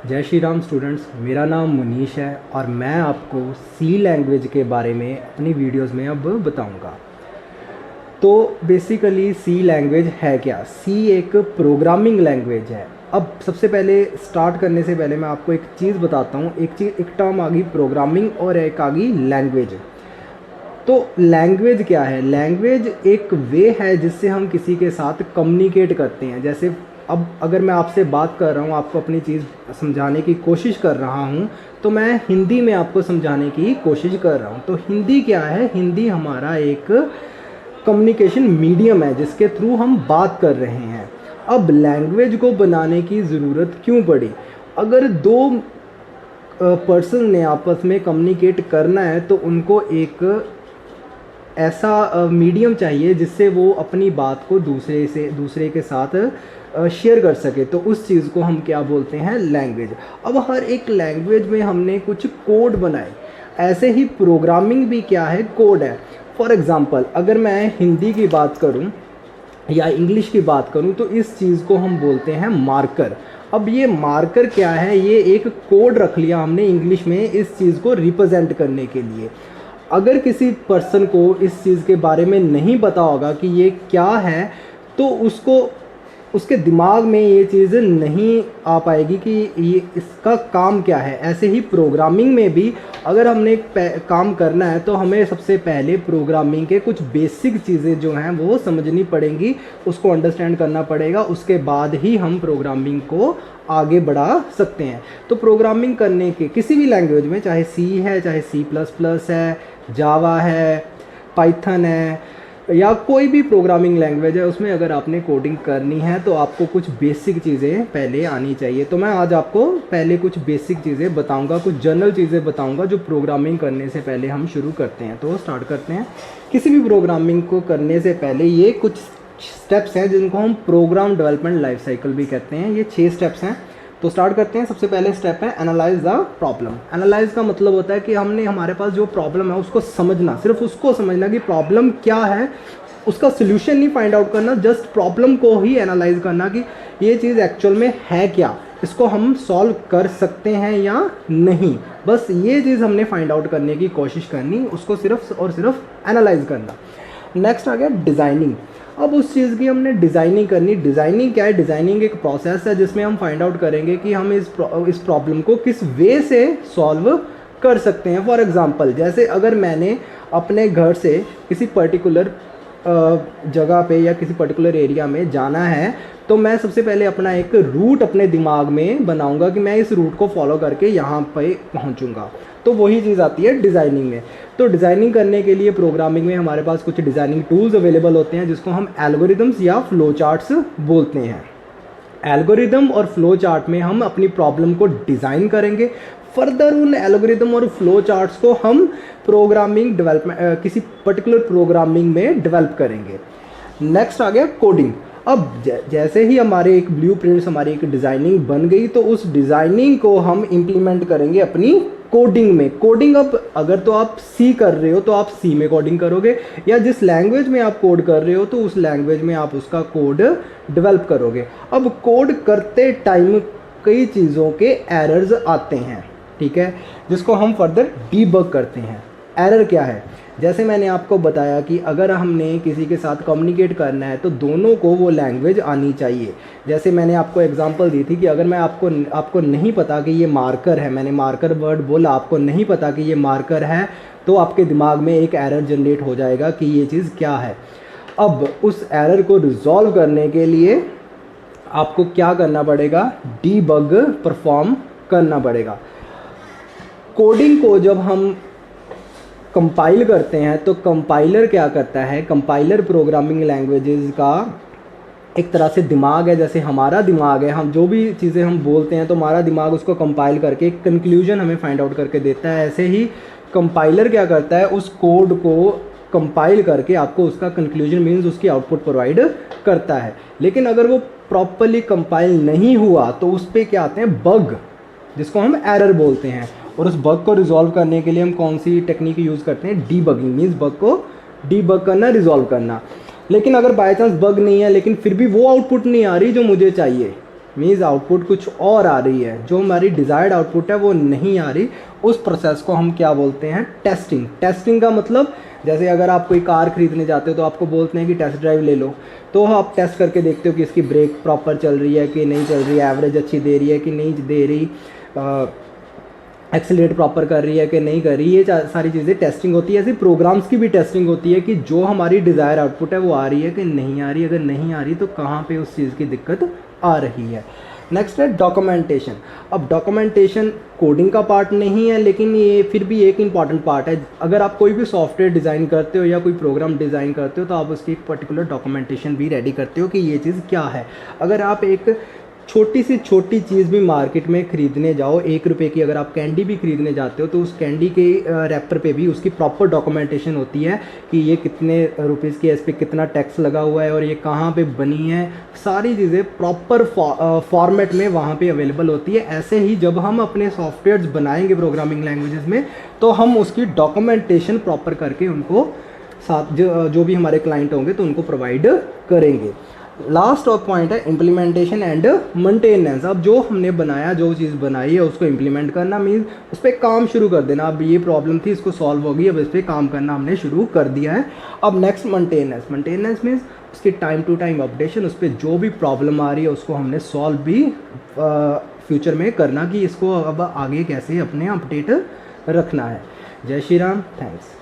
जय श्री राम स्टूडेंट्स, मेरा नाम मुनीश है और मैं आपको सी लैंग्वेज के बारे में अपनी वीडियोस में अब बताऊंगा। तो बेसिकली सी लैंग्वेज है क्या? सी एक प्रोग्रामिंग लैंग्वेज है। अब सबसे पहले स्टार्ट करने से पहले मैं आपको एक चीज़ बताता हूँ। एक टर्म आ गई प्रोग्रामिंग और एक आ गई लैंग्वेज। तो लैंग्वेज क्या है? लैंग्वेज एक वे है जिससे हम किसी के साथ कम्युनिकेट करते हैं। जैसे अब अगर मैं आपसे बात कर रहा हूँ, आपको अपनी चीज़ समझाने की कोशिश कर रहा हूँ, तो मैं हिंदी में आपको समझाने की कोशिश कर रहा हूँ। तो हिंदी क्या है? हिंदी हमारा एक कम्युनिकेशन मीडियम है जिसके थ्रू हम बात कर रहे हैं। अब लैंग्वेज को बनाने की ज़रूरत क्यों पड़ी? अगर दो पर्सन ने आपस में कम्युनिकेट करना है तो उनको एक ऐसा मीडियम चाहिए जिससे वो अपनी बात को दूसरे के साथ शेयर कर सके। तो उस चीज़ को हम क्या बोलते हैं? लैंग्वेज। अब हर एक लैंग्वेज में हमने कुछ कोड बनाए। ऐसे ही प्रोग्रामिंग भी क्या है? कोड है। फॉर एग्ज़ाम्पल अगर मैं हिंदी की बात करूं या इंग्लिश की बात करूं तो इस चीज़ को हम बोलते हैं मार्कर। अब ये मार्कर क्या है? ये एक कोड रख लिया हमने इंग्लिश में इस चीज़ को रिप्रेजेंट करने के लिए। अगर किसी पर्सन को इस चीज़ के बारे में नहीं पता होगा कि ये क्या है तो उसके दिमाग में ये चीज़ नहीं आ पाएगी कि ये इसका काम क्या है। ऐसे ही प्रोग्रामिंग में भी अगर हमने काम करना है तो हमें सबसे पहले प्रोग्रामिंग के कुछ बेसिक चीज़ें जो हैं वो समझनी पड़ेंगी, उसको अंडरस्टैंड करना पड़ेगा। उसके बाद ही हम प्रोग्रामिंग को आगे बढ़ा सकते हैं। तो प्रोग्रामिंग करने के किसी भी लैंग्वेज में, चाहे सी है, चाहे C++ है, जावा है, पाइथन है या कोई भी प्रोग्रामिंग लैंग्वेज है, उसमें अगर आपने कोडिंग करनी है तो आपको कुछ बेसिक चीज़ें पहले आनी चाहिए। तो मैं आज आपको पहले कुछ बेसिक चीज़ें बताऊंगा, कुछ जनरल चीज़ें बताऊंगा जो प्रोग्रामिंग करने से पहले हम शुरू करते हैं। तो स्टार्ट करते हैं। किसी भी प्रोग्रामिंग को करने से पहले ये कुछ स्टेप्स हैं जिनको हम प्रोग्राम डेवलपमेंट लाइफ साइकिल भी कहते हैं। ये 6 स्टेप्स हैं। तो स्टार्ट करते हैं। सबसे पहले स्टेप है एनालाइज द प्रॉब्लम। एनालाइज का मतलब होता है कि हमारे पास जो प्रॉब्लम है उसको समझना, सिर्फ उसको समझना कि प्रॉब्लम क्या है, उसका सोल्यूशन नहीं फाइंड आउट करना, जस्ट प्रॉब्लम को ही एनालाइज करना कि ये चीज़ एक्चुअल में है क्या, इसको हम सॉल्व कर सकते हैं या नहीं। बस ये चीज़ हमने फाइंड आउट करने की कोशिश करनी, उसको सिर्फ और सिर्फ एनालाइज करना। नेक्स्ट आ गया डिज़ाइनिंग। अब उस चीज़ की हमने डिज़ाइनिंग करनी। डिज़ाइनिंग क्या है? डिज़ाइनिंग एक प्रोसेस है जिसमें हम फाइंड आउट करेंगे कि हम इस प्रॉब्लम को किस वे से सॉल्व कर सकते हैं। फॉर एग्ज़ाम्पल जैसे अगर मैंने अपने घर से किसी पर्टिकुलर जगह पे या किसी पर्टिकुलर एरिया में जाना है तो मैं सबसे पहले अपना एक रूट अपने दिमाग में बनाऊंगा कि मैं इस रूट को फॉलो करके यहाँ पे पहुँचूँगा। तो वही चीज़ आती है डिज़ाइनिंग में। तो डिज़ाइनिंग करने के लिए प्रोग्रामिंग में हमारे पास कुछ डिज़ाइनिंग टूल्स अवेलेबल होते हैं जिसको हम एल्गोरिदम्स या फ्लो चार्ट्स बोलते हैं। एल्गोरिदम और फ्लो चार्ट में हम अपनी प्रॉब्लम को डिज़ाइन करेंगे। फर्दर उन एल्गोरिदम और फ्लो चार्ट्स को हम प्रोग्रामिंग डेवलपमेंट किसी पर्टिकुलर प्रोग्रामिंग में डेवलप करेंगे। नेक्स्ट आ गया कोडिंग। अब जैसे ही हमारे एक ब्लूप्रिंट्स, हमारी एक डिज़ाइनिंग बन गई तो उस डिज़ाइनिंग को हम इम्प्लीमेंट करेंगे अपनी कोडिंग में। कोडिंग, अब अगर तो आप सी कर रहे हो तो आप सी में कोडिंग करोगे, या जिस लैंग्वेज में आप कोड कर रहे हो तो उस लैंग्वेज में आप उसका कोड डेवलप करोगे। अब कोड करते टाइम कई चीज़ों के एरर्स आते हैं, ठीक है, जिसको हम फर्दर डीबग करते हैं। एरर क्या है? जैसे मैंने आपको बताया कि अगर हमने किसी के साथ कम्युनिकेट करना है तो दोनों को वो लैंग्वेज आनी चाहिए। जैसे मैंने आपको एग्जांपल दी थी कि अगर मैं आपको नहीं पता कि ये मार्कर है, मैंने मार्कर वर्ड बोला, आपको नहीं पता कि ये मार्कर है, तो आपके दिमाग में एक एरर जनरेट हो जाएगा कि ये चीज़ क्या है। अब उस एरर को रिजॉल्व करने के लिए आपको क्या करना पड़ेगा? डीबग परफॉर्म करना पड़ेगा। कोडिंग को जब हम कंपाइल करते हैं तो कंपाइलर क्या करता है? कंपाइलर प्रोग्रामिंग लैंग्वेजेस का एक तरह से दिमाग है। जैसे हमारा दिमाग है, हम जो भी चीज़ें हम बोलते हैं तो हमारा दिमाग उसको कंपाइल करके एक कंक्लूजन हमें फाइंड आउट करके देता है। ऐसे ही कंपाइलर क्या करता है? उस कोड को कंपाइल करके आपको उसका कंक्लूजन मीन्स उसकी आउटपुट प्रोवाइड करता है। लेकिन अगर वो प्रॉपरली कंपाइल नहीं हुआ तो उस पर क्या आते हैं? बग, जिसको हम एरर बोलते हैं। और उस बग को रिजॉल्व करने के लिए हम कौन सी टेक्निक यूज़ करते हैं? डीबगिंग, मीन्स बग को डीबग करना, रिजॉल्व करना। लेकिन अगर बाय चांस बग नहीं है लेकिन फिर भी वो आउटपुट नहीं आ रही जो मुझे चाहिए, मीन्स आउटपुट कुछ और आ रही है, जो हमारी डिज़ायर्ड आउटपुट है वो नहीं आ रही, उस प्रोसेस को हम क्या बोलते हैं, टेस्टिंग। टेस्टिंग का मतलब जैसे अगर आप कोई कार खरीदने जाते हो तो आपको बोलते हैं कि टेस्ट ड्राइव ले लो, तो आप टेस्ट करके देखते हो कि इसकी ब्रेक प्रॉपर चल रही है कि नहीं चल रही है, एवरेज अच्छी दे रही है कि नहीं दे रही, एक्सीलरेट प्रॉपर कर रही है कि नहीं कर रही, ये सारी चीज़ें टेस्टिंग होती है। ऐसे प्रोग्राम्स की भी टेस्टिंग होती है कि जो हमारी डिज़ायर आउटपुट है वो आ रही है कि नहीं आ रही, अगर नहीं आ रही तो कहाँ पे उस चीज़ की दिक्कत आ रही है। नेक्स्ट है डॉक्यूमेंटेशन। अब डॉक्यूमेंटेशन कोडिंग का पार्ट नहीं है, लेकिन ये फिर भी एक इम्पॉर्टेंट पार्ट है। अगर आप कोई भी सॉफ्टवेयर डिज़ाइन करते हो या कोई प्रोग्राम डिज़ाइन करते हो तो आप उसकी एक पर्टिकुलर डॉक्यूमेंटेशन भी रेडी करते हो कि ये चीज़ क्या है। अगर आप एक छोटी सी छोटी चीज़ भी मार्केट में ख़रीदने जाओ, 1 रुपये की अगर आप कैंडी भी ख़रीदने जाते हो तो उस कैंडी के रैपर पे भी उसकी प्रॉपर डॉक्यूमेंटेशन होती है कि ये कितने रुपीज़ की है, इस पर कितना टैक्स लगा हुआ है और ये कहाँ पे बनी है, सारी चीज़ें प्रॉपर फॉर्मेट में वहाँ पे अवेलेबल होती है। ऐसे ही जब हम अपने सॉफ्टवेयर्स बनाएंगे प्रोग्रामिंग लैंग्वेजेस में तो हम उसकी डॉक्यूमेंटेशन प्रॉपर करके उनको साथ जो भी हमारे क्लाइंट होंगे तो उनको प्रोवाइड करेंगे। लास्ट और पॉइंट है इम्प्लीमेंटेशन एंड मेंटेनेंस। अब जो हमने बनाया, जो चीज़ बनाई है उसको इम्प्लीमेंट करना, मीन्स उस पर काम शुरू कर देना। अब ये प्रॉब्लम थी, इसको सॉल्व होगी, अब इस पर काम करना हमने शुरू कर दिया है। अब नेक्स्ट मेंटेनेंस। मेंटेनेंस मीन्स उसकी टाइम टू टाइम अपडेशन, उस पर जो भी प्रॉब्लम आ रही है उसको हमने सॉल्व भी फ्यूचर में करना कि इसको अब आगे कैसे अपने अपडेट रखना है। जय श्री राम, थैंक्स।